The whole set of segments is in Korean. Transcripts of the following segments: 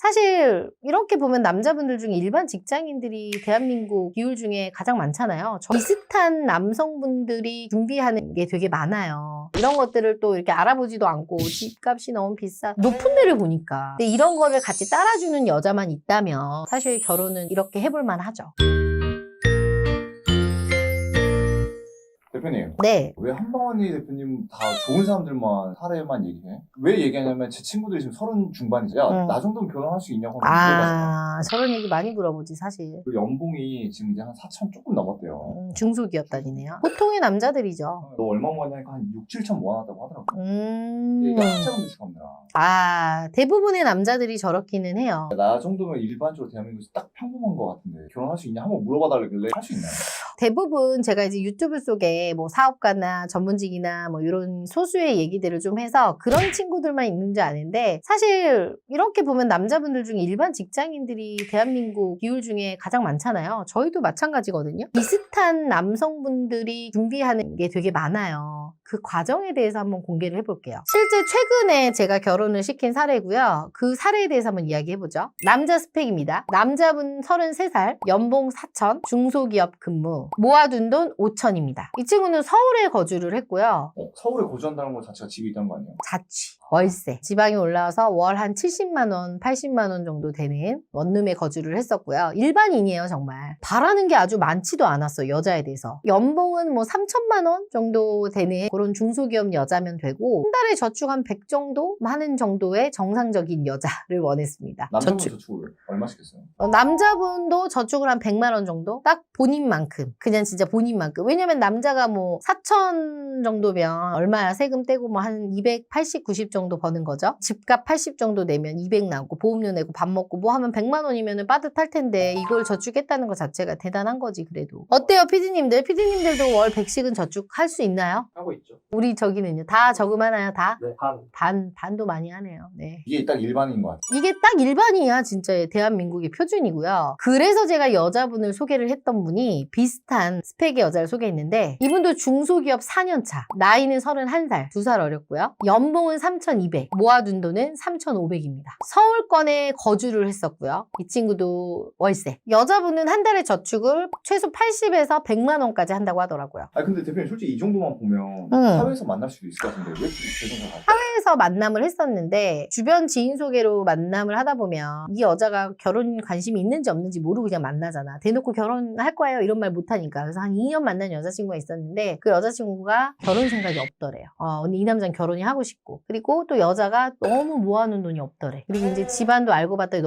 사실 이렇게 보면 남자분들 중에 일반 직장인들이 대한민국 비율 중에 가장 많잖아요. 비슷한 남성분들이 준비하는 게 되게 많아요. 이런 것들을 또 이렇게 알아보지도 않고 집값이 너무 비싸 높은 데를 보니까. 근데 이런 거를 같이 따라주는 여자만 있다면 사실 결혼은 이렇게 해볼 만하죠. 대표님, 네. 왜 한방언니 대표님 다 좋은 사람들만 사례만 얘기해? 왜 얘기하냐면 제 친구들이 지금 30 중반이죠. 야, 나 정도면 결혼할 수 있냐고 물어봐요. 저런 얘기 많이 물어보지 사실. 그 연봉이 지금 이제 한 4천 조금 넘었대요. 중소기업 다니네요. 보통의 남자들이죠. 너 얼마 모았냐니까 한 6, 7천 모아놨다고 하더라고요. 이게 학자분들 축하합니다. 대부분의 남자들이 저렇기는 해요. 나 정도면 일반적으로 대한민국에서 딱 평범한 것 같은데 결혼할 수 있냐? 한번 물어봐달라길래 할 수 있나요? 대부분 제가 이제 유튜브 속에 뭐 사업가나 전문직이나 뭐 이런 소수의 얘기들을 좀 해서 그런 친구들만 있는 줄 아는데 사실 이렇게 보면 남자분들 중에 일반 직장인들이 대한민국 비율 중에 가장 많잖아요. 저희도 마찬가지거든요. 비슷한 남성분들이 준비하는 게 되게 많아요. 그 과정에 대해서 한번 공개를 해볼게요. 실제 최근에 제가 결혼을 시킨 사례고요. 그 사례에 대해서 한번 이야기해보죠. 남자 스펙입니다. 남자분 33살, 연봉 4천, 중소기업 근무, 모아둔 돈 5천입니다. 이 친구는 서울에 거주를 했고요. 서울에 거주한다는 것 자체가 집이 있다는 거 아니에요? 자취, 월세. 지방에 올라와서 월 한 70만 원, 80만 원 정도 되는 원룸에 거주를 했었고요. 일반인이에요, 정말. 바라는 게 아주 많지도 않았어요, 여자에 대해서. 연봉은 뭐 3천만 원 정도 되는 그런 중소기업 여자면 되고 한 달에 저축 한 100 정도 하는 정도의 정상적인 여자를 원했습니다. 남자분 저축을 얼마씩 했어요? 남자분도 저축을 한 100만 원 정도? 딱 본인만큼. 그냥 진짜 본인만큼. 왜냐면 남자가 뭐 4천 정도면 얼마야? 세금 떼고 뭐 한 280, 90 정도 버는 거죠. 집값 80 정도 내면 200 나오고 보험료 내고 밥 먹고 뭐 하면 100만 원이면 빠듯할 텐데 이걸 저축했다는 것 자체가 대단한 거지 그래도. 어때요 피디님들? 피디님들도 월 100씩은 저축할 수 있나요? 하고 있죠. 우리 저기는요. 다 저금하나요? 다? 네, 반도 많이 하네요. 네. 이게 딱 일반인 것 같아요. 이게 딱 일반이야 진짜 대한민국의 표준이고요. 그래서 제가 여자분을 소개를 했던 분이 비슷한 스펙의 여자를 소개했는데 이분도 중소기업 4년차, 나이는 31살, 2살 어렸고요. 연봉은 3,200, 모아둔 돈은 3,500입니다. 서울권에 거주를 했었고요. 이 친구도 월세. 여자분은 한 달에 저축을 최소 80에서 100만 원까지 한다고 하더라고요. 아니 근데 대표님 솔직히 이 정도만 보면 사회에서 만날 수도 있을 것 같은데 왜 이렇게 생각을 하세요? 사회에서 만남을 했었는데 주변 지인 소개로 만남을 하다 보면 이 여자가 결혼 관심이 있는지 없는지 모르고 그냥 만나잖아. 대놓고 결혼할 거예요 이런 말 못하니까. 그래서 한 2년 만난 여자친구가 있었는데 그 여자친구가 결혼 생각이 없더래요. 근데 이 남자는 결혼이 하고 싶고 그리고 또 여자가 너무 모아놓은 돈이 없더래. 그리고 이제 집안도 알고 봤더니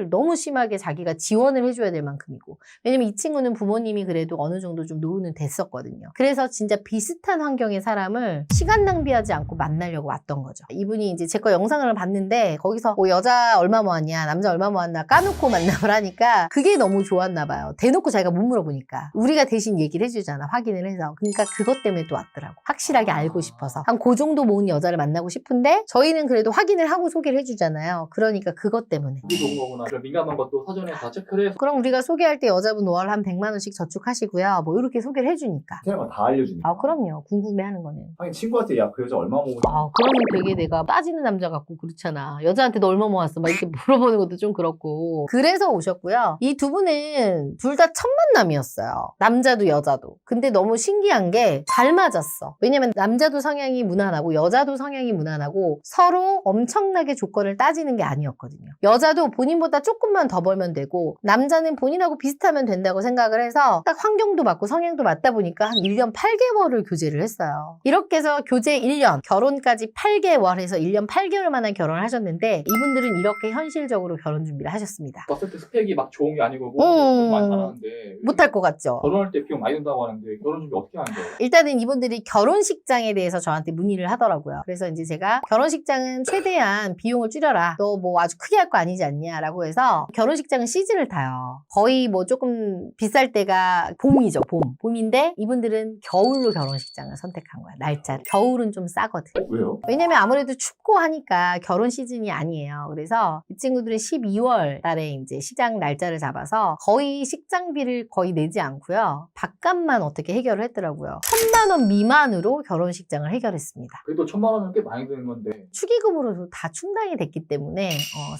너무 심하게 자기가 지원을 해줘야 될 만큼이고 왜냐면 이 친구는 부모님이 그래도 어느 정도 좀 노후는 됐었거든요. 그래서 진짜 비슷한 환경의 사람을 시간 낭비하지 않고 만나려고 왔던 거죠. 이분이 이제 제 거 영상을 봤는데 거기서 뭐 여자 얼마 모았냐 남자 얼마 모았나 까놓고 만남을 하니까 그게 너무 좋았나 봐요. 대놓고 자기가 못 물어보니까 우리가 대신 얘기를 해주잖아. 확인을 해서. 그러니까 그것 때문에 또 왔더라고. 확실하게 알고 싶어서. 한 그 정도 모은 여자를 만나고 싶은데 저희는 그래도 확인을 하고 소개를 해주잖아요. 그러니까 그것 때문에. 이게 좋은 거구나. 그런 민감한 것도 사전에 다 체크를 해서. 그럼 우리가 소개할 때 여자분 월 한 100만 원씩 저축하시고요. 뭐 이렇게 소개를 해주니까. 세상을 다 알려주니까. 그럼요. 궁금해하는 거는. 하긴 친구한테 야 그 여자 얼마 모으냐. 그러면 되게 내가 빠지는 남자 같고 그렇잖아. 여자한테 너 얼마 모았어? 막 이렇게 물어보는 것도 좀 그렇고. 그래서 오셨고요. 이 두 분은 둘 다 첫 만남이었어요. 남자도 여자도. 근데 너무 신기한 게 잘 맞았어. 왜냐면 남자도 성향이 무난하고 여자도 성향이 무난하고 서로 엄청나게 조건을 따지는 게 아니었거든요. 여자도 본인보다 조금만 더 벌면 되고 남자는 본인하고 비슷하면 된다고 생각을 해서 딱 환경도 맞고 성향도 맞다 보니까 한 1년 8개월을 교제를 했어요. 이렇게 해서 교제 1년, 결혼까지 8개월 해서 1년 8개월 만에 결혼을 하셨는데 이분들은 이렇게 현실적으로 결혼 준비를 하셨습니다. 봤을 때 스펙이 막 좋은 게 아니고 뭐 많이 잘하는데 못할 것 같죠? 결혼할 때 비용 많이 든다고 하는데 결혼 준비 어떻게 하는 거예요? 일단은 이분들이 결혼식장에 대해서 저한테 문의를 하더라고요. 그래서 이제 제가 결혼식장은 최대한 비용을 줄여라. 너 뭐 아주 크게 할 거 아니지 않냐 라고 해서 결혼식장은 시즌을 타요. 거의 뭐 조금 비쌀 때가 봄이죠. 봄인데 이분들은 겨울로 결혼식장을 선택한 거야. 날짜를. 겨울은 좀 싸거든. 왜요? 왜냐면 아무래도 춥고 하니까 결혼 시즌이 아니에요. 그래서 이 친구들은 12월 달에 이제 시장 날짜를 잡아서 거의 식장비를 거의 내지 않고요. 밥값만 어떻게 해결을 했더라고요. 1,000만 원 미만으로 결혼식장을 해결했습니다. 그래도 1,000만 원은 꽤 많이 드는 건데. 축의금으로도 다 충당이 됐기 때문에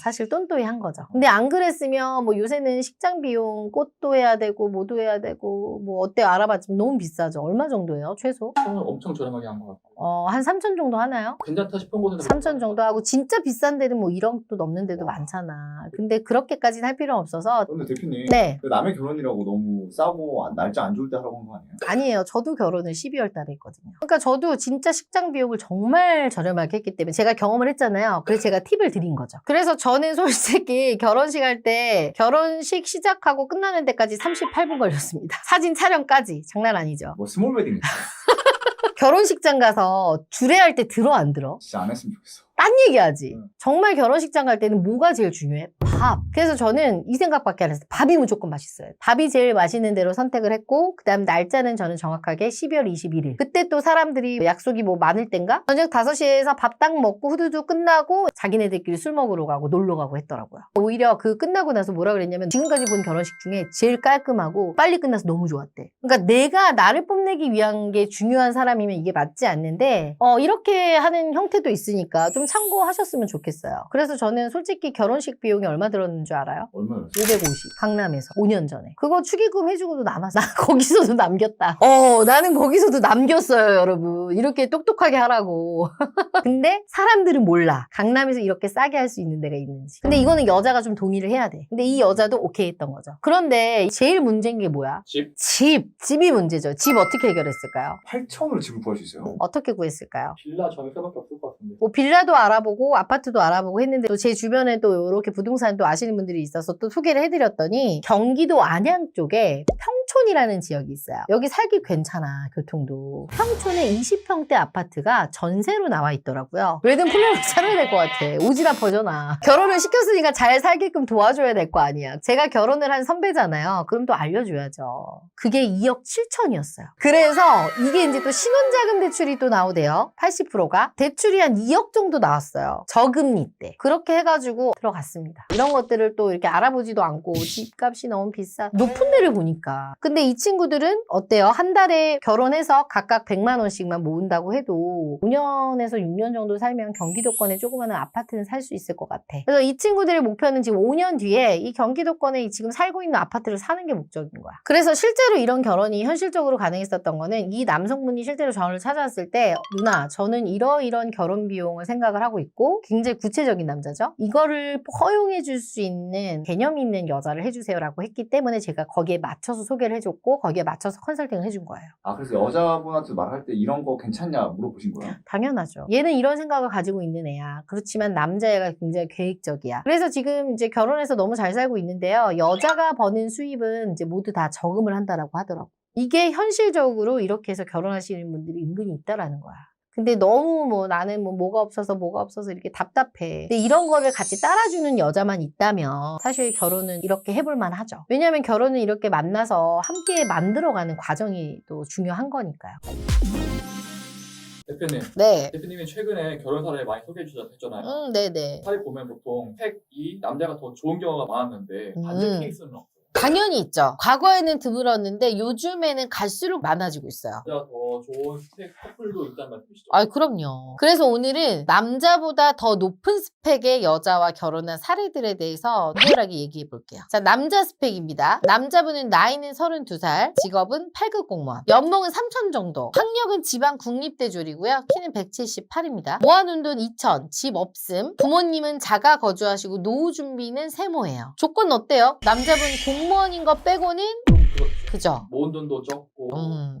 사실 똔똔이 한 거죠. 근데 안 그랬으면 뭐 요새는 식장 비용 꽃도 해야 되고 뭐도 해야 되고 뭐 어때요? 알아봤지만 너무 비싸죠. 얼마 정도예요? 최소? 오늘 엄청 저렴하게 한 것 같고. 한 3천 정도 하나요? 괜찮다 싶은 곳은 3천 정도 하고 진짜 비싼 데는 뭐 1억도 넘는 데도 많잖아. 근데 그렇게까지는 할 필요는 없어서 근데 대표님, 네. 그 남의 결혼이라고 너무 싸고 날짜 안 좋을 때 하라고 한 거 아니에요? 아니에요. 저도 결혼을 12월 달에 했거든요. 그러니까 저도 진짜 식장 비용을 정말 저렴하게 했기 때문에 제가 경험을 했잖아요. 그래서 제가 팁을 드린 거죠. 그래서 저는 솔직히 결혼식 할 때 결혼식 시작하고 끝나는 데까지 38분 걸렸습니다. 사진 촬영까지. 장난 아니죠. 뭐 스몰 웨딩 결혼식장 가서 주례할 때 들어 안 들어? 진짜 안 했으면 좋겠어. 딴 얘기하지. 정말 결혼식장 갈 때는 뭐가 제일 중요해? 밥. 그래서 저는 이 생각밖에 안 했어요. 밥이 무조건 맛있어요. 밥이 제일 맛있는 대로 선택을 했고 그 다음 날짜는 저는 정확하게 12월 21일. 그때 또 사람들이 약속이 뭐 많을 땐가? 저녁 5시에서 밥 딱 먹고 후두두 끝나고 자기네들끼리 술 먹으러 가고 놀러 가고 했더라고요. 오히려 그 끝나고 나서 뭐라 그랬냐면 지금까지 본 결혼식 중에 제일 깔끔하고 빨리 끝나서 너무 좋았대. 그러니까 내가 나를 뽐내기 위한 게 중요한 사람이면 이게 맞지 않는데 이렇게 하는 형태도 있으니까 좀 참고하셨으면 좋겠어요. 그래서 저는 솔직히 결혼식 비용이 얼마 들었는 줄 알아요? 얼마였어요? 550 강남에서 5년 전에. 그거 축의금 해주고도 남았어. 나 거기서도 남겼다. 나는 거기서도 남겼어요, 여러분. 이렇게 똑똑하게 하라고. 근데 사람들은 몰라. 강남에서 이렇게 싸게 할 수 있는 데가 있는지. 근데 이거는 여자가 좀 동의를 해야 돼. 근데 이 여자도 오케이 했던 거죠. 그런데 제일 문제인 게 뭐야? 집? 집이 문제죠. 집 어떻게 해결했을까요? 8천으로 집을 구할 수 있어요? 어떻게 구했을까요? 빌라 전세밖에 없을 것 같은데. 뭐 빌라도 알아보고 아파트도 알아보고 했는데 또 제 주변에 또 이렇게 부동산 또 아시는 분들이 있어서 또 소개를 해드렸더니 경기도 안양 쪽에 평촌이라는 지역이 있어요. 여기 살기 괜찮아, 교통도. 평촌에 20평대 아파트가 전세로 나와 있더라고요. 왜든 플랜을 찾아야 될 것 같아. 오지랖 버전아. 결혼을 시켰으니까 잘 살게끔 도와줘야 될 거 아니야. 제가 결혼을 한 선배잖아요. 그럼 또 알려줘야죠. 그게 2억 7천이었어요. 그래서 이게 이제 또 신혼자금 대출이 또 나오대요. 80%가. 대출이 한 2억 정도 나왔어요. 저금리 때. 그렇게 해가지고 들어갔습니다. 이런 것들을 또 이렇게 알아보지도 않고 집값이 너무 비싸. 높은 데를 보니까. 근데 이 친구들은 어때요? 한 달에 결혼해서 각각 100만 원씩만 모은다고 해도 5년에서 6년 정도 살면 경기도권에 조그마한 아파트는 살 수 있을 것 같아. 그래서 이 친구들의 목표는 지금 5년 뒤에 이 경기도권에 지금 살고 있는 아파트를 사는 게 목적인 거야. 그래서 실제로 이런 결혼이 현실적으로 가능했었던 거는 이 남성분이 실제로 저를 찾아왔을 때 누나, 저는 이런 결혼 비용을 생각을 하고 있고 굉장히 구체적인 남자죠. 이거를 허용해 줄 수 있는 개념 있는 여자를 해주세요라고 했기 때문에 제가 거기에 맞춰서 소개를 해줬고 거기에 맞춰서 컨설팅을 해준 거예요. 아, 그래서 여자분한테 말할 때 이런 거 괜찮냐 물어보신 거예요? 당연하죠. 얘는 이런 생각을 가지고 있는 애야. 그렇지만 남자애가 굉장히 계획적이야. 그래서 지금 이제 결혼해서 너무 잘 살고 있는데요. 여자가 버는 수입은 이제 모두 다 저금을 한다라고 하더라고. 이게 현실적으로 이렇게 해서 결혼하시는 분들이 은근히 있다라는 거야. 근데 너무 뭐 나는 뭐가 없어서 이렇게 답답해. 근데 이런 거를 같이 따라주는 여자만 있다면 사실 결혼은 이렇게 해볼 만하죠. 왜냐하면 결혼은 이렇게 만나서 함께 만들어가는 과정이 또 중요한 거니까요. 대표님. 네. 대표님이 최근에 결혼 사례 많이 소개해 주셨잖아요. 네네. 사례 보면 보통 택이 남자가 더 좋은 경우가 많았는데 반대 케이스는 없어요. 당연히 있죠. 과거에는 드물었는데 요즘에는 갈수록 많아지고 있어요. 남자가 더 좋은 스펙 커플도 있다는 말씀이시죠? 아, 그럼요. 그래서 오늘은 남자보다 더 높은 스펙의 여자와 결혼한 사례들에 대해서 리얼하게 얘기해 볼게요. 자, 남자 스펙입니다. 남자분은 나이는 32살, 직업은 8급 공무원, 연봉은 3천 정도, 학력은 지방 국립대졸이고요. 키는 178입니다. 모아놓은 돈 2천, 집 없음, 부모님은 자가 거주하시고 노후 준비는 세모예요. 조건 어때요? 남자분 공무원인 거 빼고는 그죠? 모은 돈도 적고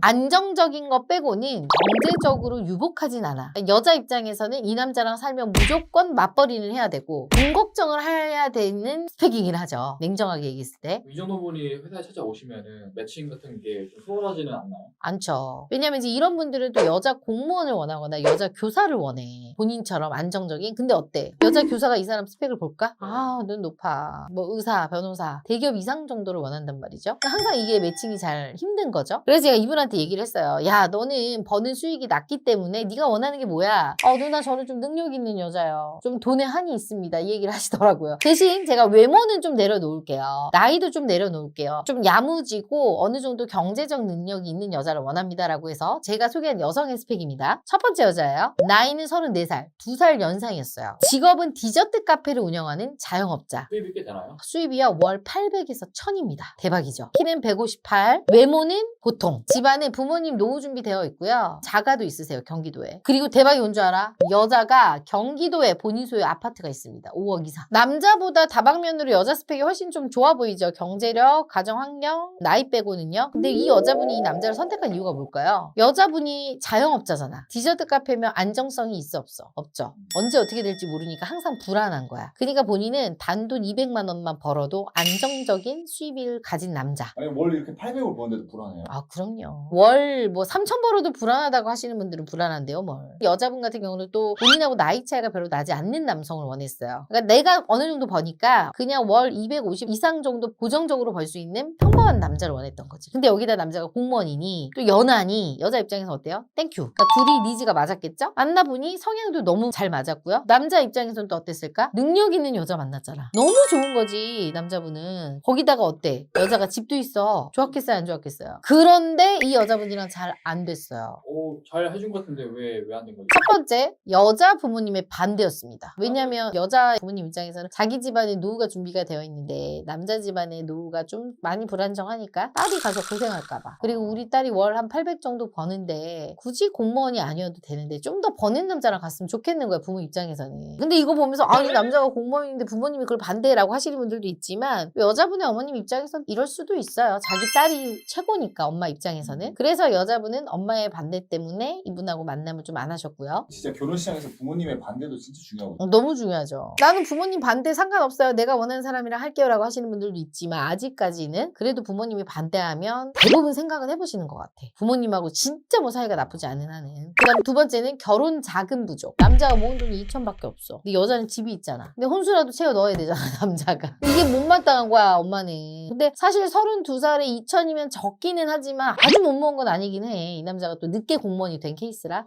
안정적인 거 빼고는 경제적으로 유복하진 않아. 여자 입장에서는 이 남자랑 살면 무조건 맞벌이를 해야 되고 돈 걱정을 해야 되는 스펙이긴 하죠. 냉정하게 얘기했을 때. 이 정도 분이 회사에 찾아오시면은 매칭 같은 게 좀 수월하지는 않나요? 않죠. 왜냐면 이제 이런 분들은 또 여자 공무원을 원하거나 여자 교사를 원해. 본인처럼 안정적인. 근데 어때? 여자 교사가 이 사람 스펙을 볼까? 아, 눈 높아. 뭐 의사, 변호사, 대기업 이상 정도를 원한단 말이죠. 항상 이게 매칭 매칭이 잘 힘든 거죠. 그래서 제가 이분한테 얘기를 했어요. 야, 너는 버는 수익이 낮기 때문에 네가 원하는 게 뭐야? 누나 저는 좀 능력 있는 여자요. 좀 돈에 한이 있습니다. 이 얘기를 하시더라고요. 대신 제가 외모는 좀 내려놓을게요. 나이도 좀 내려놓을게요. 좀 야무지고 어느 정도 경제적 능력이 있는 여자를 원합니다라고 해서 제가 소개한 여성의 스펙입니다. 첫 번째 여자예요. 나이는 34살, 2살 연상이었어요. 직업은 디저트 카페를 운영하는 자영업자. 수입이 꽤 되나요? 수입이요 월 800에서 1000입니다. 대박이죠. 키는 158, 외모는 보통. 집안에 부모님 노후 준비되어 있고요. 자가도 있으세요. 경기도에. 그리고 대박이 뭔 줄 알아? 여자가 경기도에 본인 소유 아파트가 있습니다. 5억 이상. 남자보다 다방면으로 여자 스펙이 훨씬 좀 좋아 보이죠. 경제력, 가정환경, 나이 빼고는요. 근데 이 여자분이 이 남자를 선택한 이유가 뭘까요? 여자분이 자영업자잖아. 디저트 카페면 안정성이 있어 없어? 없죠. 언제 어떻게 될지 모르니까 항상 불안한 거야. 그러니까 본인은 단돈 200만 원만 벌어도 안정적인 수입을 가진 남자. 아니 월 이렇게 800을 버는데도 불안해요. 아, 그럼요. 월 뭐 3천 벌어도 불안하다고 하시는 분들은 불안한데요, 뭘. 여자분 같은 경우는 또 본인하고 나이 차이가 별로 나지 않는 남성을 원했어요. 그러니까 내가 어느 정도 버니까 그냥 월 250 이상 정도 고정적으로 벌 수 있는 평범한 남자를 원했던 거지. 근데 여기다 남자가 공무원이니 또 연하니 여자 입장에서 어때요? 땡큐. 그러니까 둘이 니즈가 맞았겠죠? 만나보니 성향도 너무 잘 맞았고요. 남자 입장에서는 또 어땠을까? 능력 있는 여자 만났잖아. 너무 좋은 거지, 남자분은. 거기다가 어때? 여자가 집도 있어. 좋았겠어요, 안 좋았겠어요? 그런데 이 여자분이랑 잘 안 됐어요. 잘 해준 것 같은데 왜 안 된 거죠? 첫 번째, 여자 부모님의 반대였습니다. 왜냐면 여자 부모님 입장에서는 자기 집안에 노후가 준비가 되어 있는데 남자 집안의 노후가 좀 많이 불안정하니까 딸이 가서 고생할까봐. 그리고 우리 딸이 월 한 800 정도 버는데 굳이 공무원이 아니어도 되는데 좀 더 버는 남자랑 갔으면 좋겠는 거야, 부모 입장에서는. 근데 이거 보면서 아니 남자가 공무원인데 부모님이 그걸 반대라고 하시는 분들도 있지만 여자분의 어머님 입장에서는 이럴 수도 있어요. 자기 딸이 최고니까, 엄마 입장에서는. 그래서 여자분은 엄마의 반대 때문에 이분하고 만남을 좀 안 하셨고요. 진짜 결혼 시장에서 부모님의 반대도 진짜 중요하거든요. 너무 중요하죠. 나는 부모님 반대 상관없어요. 내가 원하는 사람이랑 할게요 라고 하시는 분들도 있지만 아직까지는 그래도 부모님이 반대하면 대부분 생각은 해보시는 것 같아. 부모님하고 진짜 뭐 사이가 나쁘지 않은 한은. 그 다음 두 번째는 결혼 자금 부족. 남자가 모은 돈이 2천밖에 없어. 근데 여자는 집이 있잖아. 근데 혼수라도 채워 넣어야 되잖아, 남자가. 이게 못마땅한 거야, 엄마는. 근데 사실 32살에 2천이면 적기는 하지만 아주 못 모은 건 아니긴 해. 이 남자가 또 늦게 공무원이 된 케이스라 이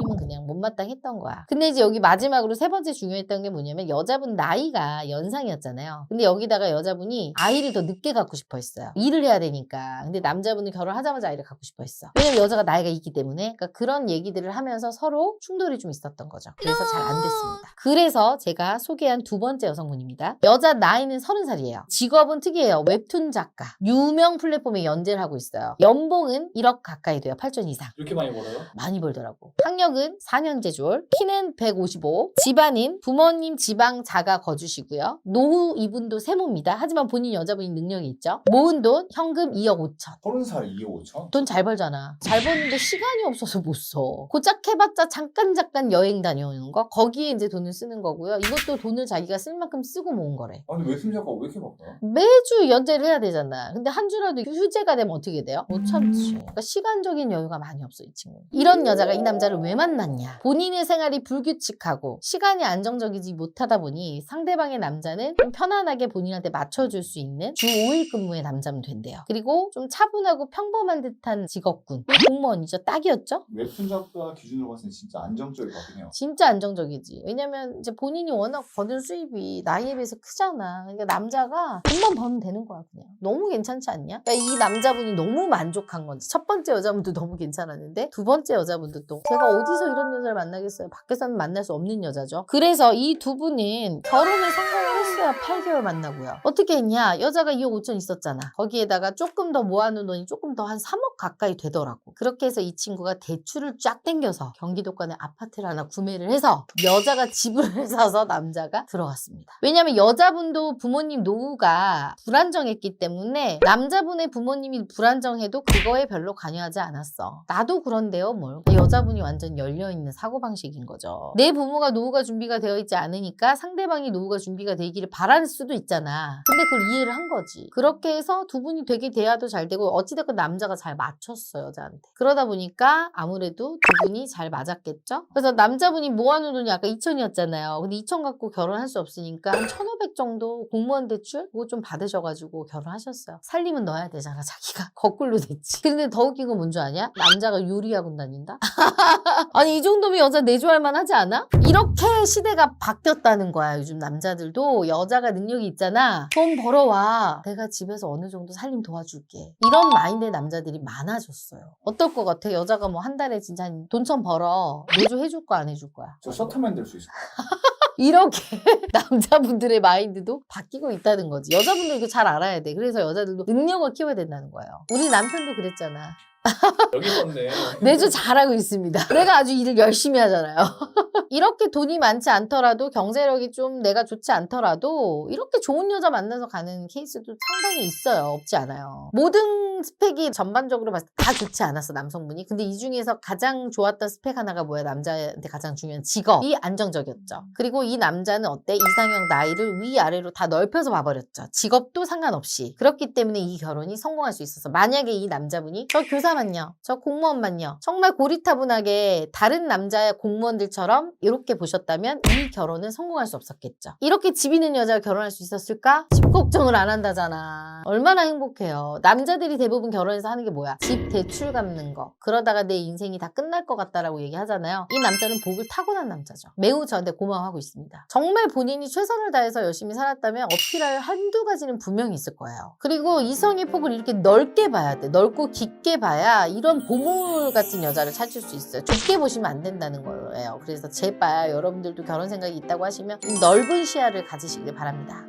부모님은 그냥 못마땅했던 거야. 근데 이제 여기 마지막으로 세 번째 중요했던 게 뭐냐면 여자분 나이가 연상이었잖아요. 근데 여기다가 여자분이 아이를 더 늦게 갖고 싶어 했어요. 일을 해야 되니까. 근데 남자분은 결혼하자마자 아이를 갖고 싶어 했어. 왜냐면 여자가 나이가 있기 때문에. 그러니까 그런 얘기들을 하면서 서로 충돌이 좀 있었던 거죠. 그래서 잘 안 됐습니다. 그래서 제가 소개한 두 번째 여성분입니다. 여자 나이는 30살이에요. 직업은 특이해요. 웹툰 작가. 유명 플랫폼에 연재를 하고 있어요. 연봉은 1억 가까이 돼요. 8천 이상. 이렇게 많이 벌어요? 많이 벌더라고. 학력은 4년제 졸, 키는 155, 집안인 부모님 지방 자가 거주시고요. 노후 이분도 세모입니다. 하지만 본인 여자분이 능력이 있죠. 모은 돈 현금 2억 5천. 30살 2억 5천? 돈 잘 벌잖아. 잘 버는데 시간이 없어서 못 써. 고작 해봤자 잠깐 여행 다녀오는 거? 거기에 이제 돈을 쓰는 거고요. 이것도 돈을 자기가 쓸 만큼 쓰고 모은 거래. 아니 웹툰 작가 왜 이렇게 바빠요? 매주 연재를 해야 되잖아. 근데 한 주라도 휴재가 되면 어떻게 돼요? 못 참지. 그러니까 시간적인 여유가 많이 없어, 이 친구. 이런 여자가 이 남자를 왜 만났냐? 본인의 생활이 불규칙하고 시간이 안정적이지 못하다 보니 상대방의 남자는 좀 편안하게 본인한테 맞춰줄 수 있는 주 5일 근무의 남자면 된대요. 그리고 좀 차분하고 평범한 듯한 직업군. 공무원이죠. 딱이었죠? 웹툰 작가 기준으로 봤을 때 진짜 안정적일 것 같긴 해요. 진짜 안정적이지. 왜냐면 이제 본인이 워낙 버는 수입이 나이에 비해서 크잖아. 그러니까 남자가 돈만 벌면 되는 거야, 그냥. 너무 괜찮지 않냐? 그러니까 이 남자분이 너무 만족한 건지. 첫 번째 여자분도 너무 괜찮았는데 두 번째 여자분도 또 제가 어디서 이런 여자를 만나겠어요? 밖에서는 만날 수 없는 여자죠. 그래서 이 두 분은 결혼에 성공을 했어요. 8개월 만나고요. 어떻게 했냐? 여자가 2억 5천 있었잖아. 거기에다가 조금 더 모아놓은 돈이 조금 더 한 3억 가까이 되더라고. 그렇게 해서 이 친구가 대출을 쫙 땡겨서 경기도권에 아파트를 하나 구매를 해서 여자가 집을 사서 남자가 들어갔습니다. 왜냐면 여자분도 부모님 노후가 불안정했기 때문에 남자분의 부모님이 불안정해도 그거에 별로 관여하지 않았어. 나도 그런데요, 뭘. 여자분이 완전 열려있는 사고방식인 거죠. 내 부모가 노후가 준비가 되어 있지 않으니까 상대방이 노후가 준비가 되기를 바랄 수도 있잖아. 근데 그걸 이해를 한 거지. 그렇게 해서 두 분이 되게 대화도 잘 되고 어찌됐건 남자가 잘 맞췄어, 여자한테. 그러다 보니까 아무래도 두 분이 잘 맞았겠죠? 그래서 남자분이 모아놓은 돈이 아까 2천이었잖아요. 근데 2천 갖고 결혼할 수 없으니까 한 1,500 정도 공무원 대출 그거 좀 받으셔가지고 결혼하셨어요. 살림은 넣어야 되잖아 자기가. 거꾸로 됐지. 근데 더 웃긴 건 뭔지 아냐? 남자가 요리학원 다닌다? 아니 이 정도면 여자 내조할 만하지 않아? 이렇게 시대가 바뀌었다는 거야. 요즘 남자들도 여자가 능력이 있잖아. 돈 벌어와. 내가 집에서 어느 정도 살림 도와줄게. 이런 마인드의 남자들이 많아졌어요. 어떨 것 같아? 여자가 뭐 한 달에 진짜 한 돈 천 벌어. 내조 해줄 거야 안 해줄 거야? 저 셔터맨 될 수 있을 것 이렇게 남자분들의 마인드도 바뀌고 있다는 거지. 여자분들 이거 잘 알아야 돼. 그래서 여자들도 능력을 키워야 된다는 거예요. 우리 남편도 그랬잖아. 여기 있었네. 내조 잘하고 있습니다. 내가 아주 일을 열심히 하잖아요. 이렇게 돈이 많지 않더라도 경제력이 좀 내가 좋지 않더라도 이렇게 좋은 여자 만나서 가는 케이스도 상당히 있어요. 없지 않아요. 모든 스펙이 전반적으로 봤을 때 다 좋지 않았어 남성분이. 근데 이 중에서 가장 좋았던 스펙 하나가 뭐야? 남자한테 가장 중요한 직업이 안정적이었죠. 그리고 이 남자는 어때? 이상형 나이를 위아래로 다 넓혀서 봐버렸죠. 직업도 상관없이. 그렇기 때문에 이 결혼이 성공할 수 있었어. 만약에 이 남자분이 저 교사만요, 저 공무원만요, 정말 고리타분하게 다른 남자의 공무원들처럼 이렇게 보셨다면 이 결혼은 성공할 수 없었겠죠. 이렇게 집 있는 여자가 결혼할 수 있었을까? 집 걱정을 안 한다잖아. 얼마나 행복해요. 남자들이 대부분 결혼해서 하는 게 뭐야? 집 대출 갚는 거. 그러다가 내 인생이 다 끝날 것 같다라고 얘기하잖아요. 이 남자는 복을 타고난 남자죠. 매우 저한테 고마워하고 있습니다. 정말 본인이 최선을 다해서 열심히 살았다면 어필할 한두 가지는 분명히 있을 거예요. 그리고 이성의 폭을 이렇게 넓게 봐야 돼. 넓고 깊게 봐야 이런 보물 같은 여자를 찾을 수 있어요. 좁게 보시면 안 된다는 거예요. 그래서 제발 여러분들도 결혼 생각이 있다고 하시면 좀 넓은 시야를 가지시길 바랍니다.